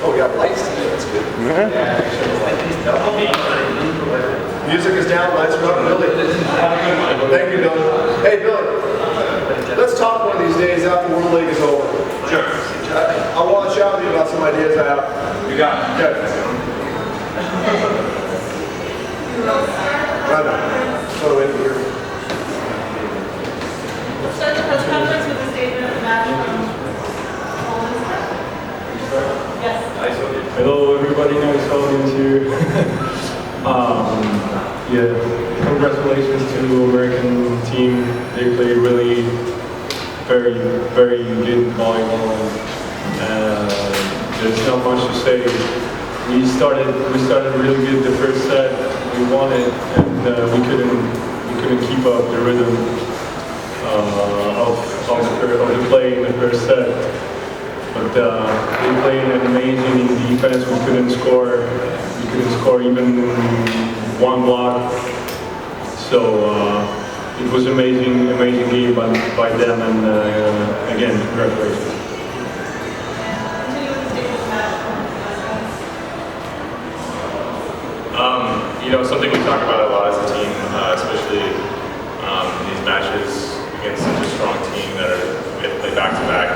Oh, we got lights today. That's good. Yeah. Music is down, lights are up. Billy. Thank you, Billy. Hey, Billy. Let's talk one of these days after World League is over. Sure. I want to chat with you about some ideas I have. You got it. Okay. Right now. So in here. We'll start the press conference with a statement of the match from Yes. Hello everybody, nice audience here. Yeah, congratulations to the American team. They play really very good volleyball. There's not much to say. We started really good the first set. We won it, and we couldn't keep up the rhythm of the play in the first set. But they played amazing in defense. We couldn't score. We couldn't score even one block. So it was amazing game by them. And again, congratulations. You know, something we talk about a lot as a team, especially in these matches against such a strong team that we have to play back to back.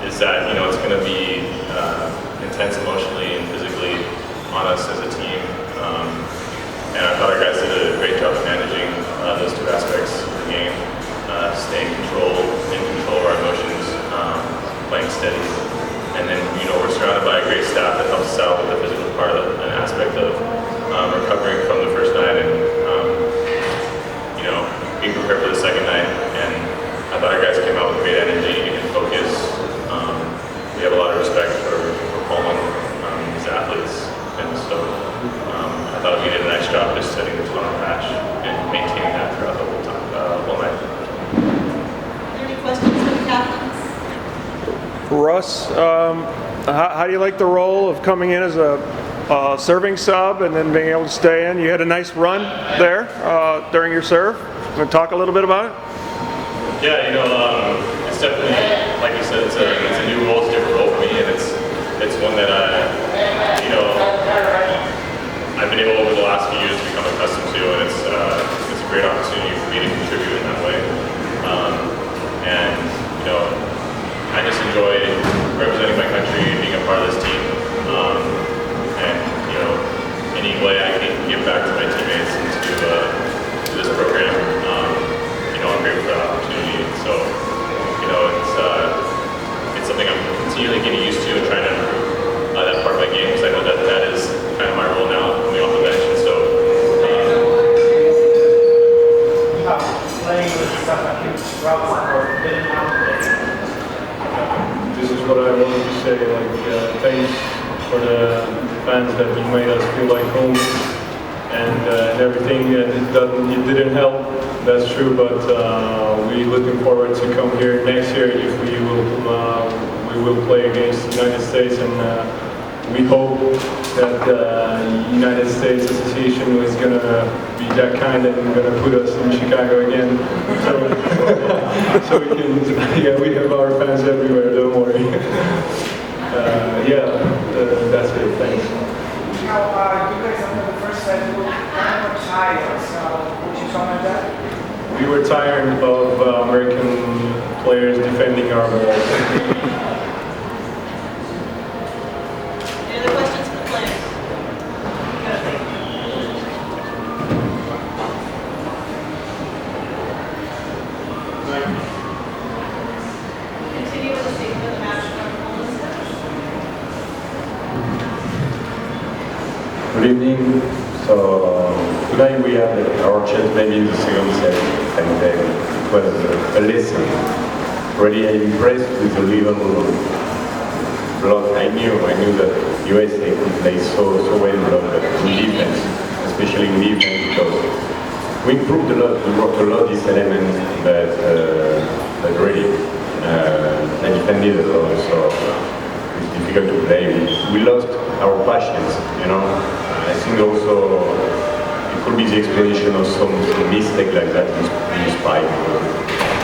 Is that, you know, it's going to be intense emotionally and physically on us as a team. And I thought our guys did a great job of managing those two aspects of the game, staying in control of our emotions, playing steady. And then, you know, we're surrounded by a great staff that helps us out with the physical part of an aspect of recovering from the first night and, you know, being prepared for the second night. And I thought our guys came out with great energy and focus. We have a lot of respect for Poland, his athletes, and so I thought we did a nice job just setting the tone of the match and maintaining that throughout the whole time, whole night. Are there any questions for the captains? Russ, how do you like the role of coming in as a serving sub and then being able to stay in? You had a nice run there during your serve. Want to talk a little bit about it? Yeah, you know, it's definitely, like you said, it's a new role, it's a different role for me, and it's one that you know, I've been able over the last few years to become accustomed to, and it's a great opportunity for me to contribute in that way. And you know, I just enjoy representing my country and being a part of this team. And you know, any way I can give back to my teammates and to this program, you know, I'm grateful for that opportunity. So, you know, it's something I'm continually getting used to and trying to improve that part of my game, because I know that is kind of my role now, coming off the bench. And so, This is what I wanted to say. Like, thanks for the fans that you made us feel like home, and everything. It didn't help. That's true, but we're looking forward to come here next year if we will play against the United States, and we hope that the United States Association is going to be that kind and going to put us in Chicago again. So we can, yeah, we have our fans everywhere, don't worry. Yeah, that's it, thanks. Now, you guys after the first set were kind of tired, so would you comment that? We were tired of American players defending our balls. Any other questions for the players? Continue with the statement of the match from Poland. Good evening. So tonight we had our chance maybe in the second set, and it was a lesson. Really impressed with the level of block. I knew that USA could play so well in defense, especially in defense, because we improved a lot, we worked a lot this element, but really they defended a lot, so it's difficult to play. We lost our passions, you know. I think also it could be the explanation of some mistake like that in the spike.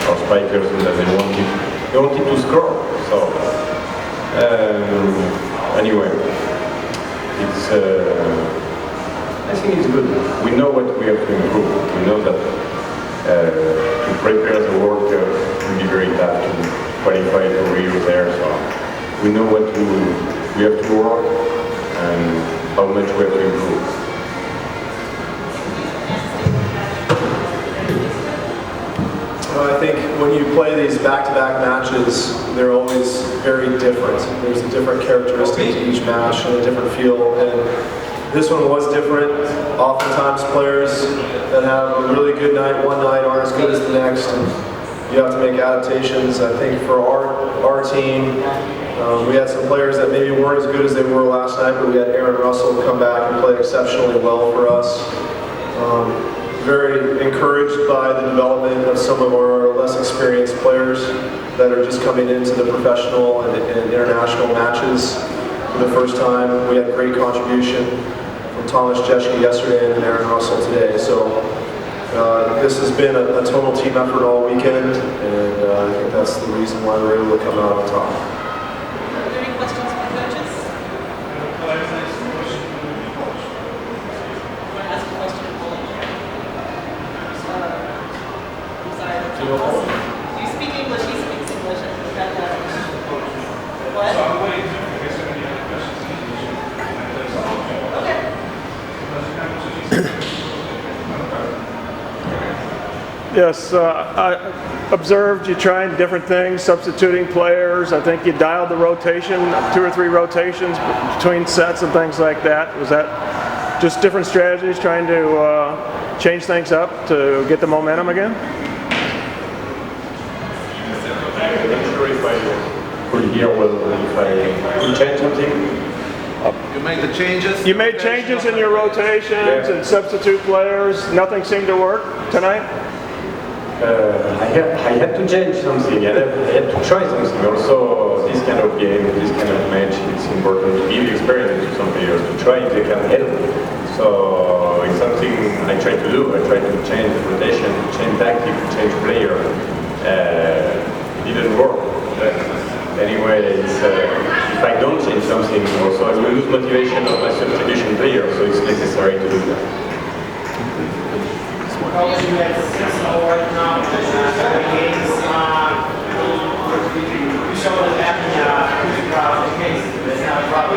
Our spikers, they wanted to score, so Anyway, it's. I think it's good. We know what we have to improve. We know that to prepare the work will be very tough to qualify to Rio there. So we know what we have to work and how much we have to improve. I think when you play these back-to-back matches, they're always very different. There's a different characteristic to each match and a different feel. And this one was different. Oftentimes players that have a really good night one night aren't as good as the next, and you have to make adaptations. I think for our team, we had some players that maybe weren't as good as they were last night, but we had Aaron Russell come back and play exceptionally well for us. Very encouraged by the development of some of our less experienced players that are just coming into the professional and international matches for the first time. We had great contribution from Thomas Jeschke yesterday and Aaron Russell today. So this has been a total team effort all weekend, and I think that's the reason why we're able to come out on top. Are there any questions for coaches? Want to ask a question in Polish? I'm sorry. Do you speak English? He speaks English. What? Okay. Yes, I observed you trying different things, substituting players. I think you dialed the rotation, 2 or 3 rotations between sets and things like that. Was that just different strategies, trying to change things up to get the momentum again? I'm not sure if I could hear well, if I could change something. You made the changes? You made changes in your rotations and substitute players. Nothing seemed to work tonight? I had to change something. I had to try something. Also, this kind of game, this kind of match, it's important to give experience to some players to try if they can help. So it's something I try to do. I try to change rotation, change tactic, change player. It didn't work. But anyway, it's, if I don't change something, also I will lose motivation of my substitution player. So it's necessary to do that. Coach, you had 6-0 right now in the games. You showed us that in the case. That's not a problem.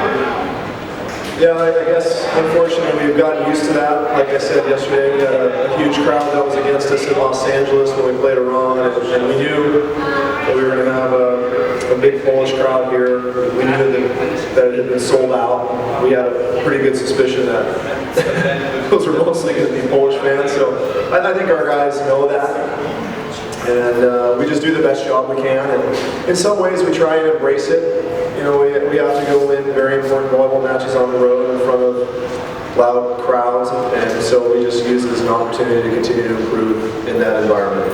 Yeah, I guess unfortunately we've gotten used to that. Like I said yesterday, we had a huge crowd that was against us in Los Angeles when we played Iran, and we knew that we were going to have a big Polish crowd here. We knew that it had been sold out. We had a pretty good suspicion that those were mostly going to be Polish fans. So I think our guys know that. And we just do the best job we can. And in some ways we try and embrace it. You know, we have to go win very important volleyball matches on the road in front of loud crowds. And so we just use it as an opportunity to continue to improve in that environment.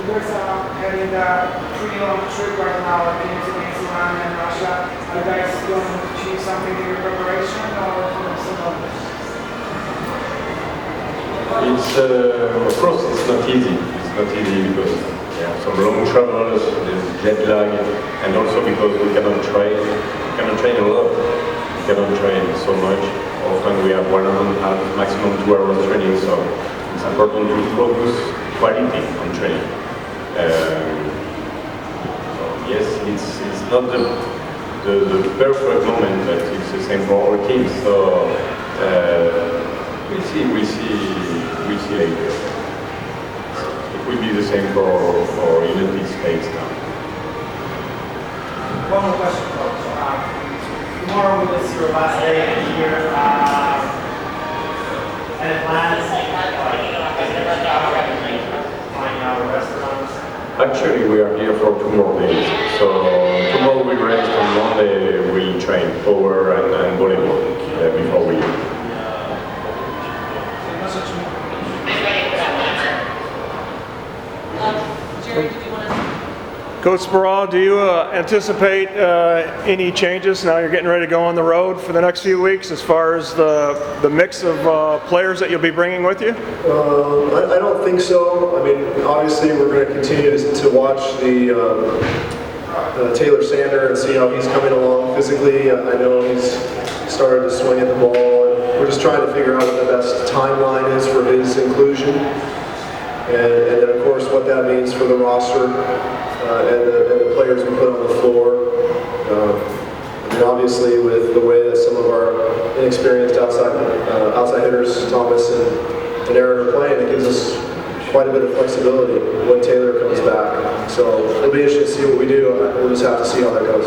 You guys are having a pretty long trip right now against Iran and Russia. Are you guys going to achieve something in your preparation or some It's, of course, it's not easy. It's not easy because some long travels, there's jet lag, and also because we cannot train a lot. We cannot train so much. Often we have 1.5, maximum 2 hours training, so it's important to focus quality on training. So yes, it's not the perfect moment, but it's the same for our team. So we'll see later. It will be the same for United States now. One more question, Coach. Tomorrow is your last day of the year. And plans flying out of restaurants. Actually, we are here for 2 more days. So tomorrow we rest, on Monday we train power and volleyball before we leave. Jerry, did you want to? Coach Sparrow, do you anticipate any changes now you're getting ready to go on the road for the next few weeks as far as the mix of players that you'll be bringing with you? I don't think so. I mean, obviously we're going to continue to watch the Taylor Sander and see how he's coming along physically. I know he's started to swing at the ball, and we're just trying to figure out what the best timeline is for his inclusion. And then of course what that means for the roster and the players we put on the floor. And obviously with the way that some of our inexperienced outside hitters, Thomas and Aaron, are playing, it gives us quite a bit of flexibility when Taylor comes back. So it'll be interesting to see what we do. We'll just have to see how that goes.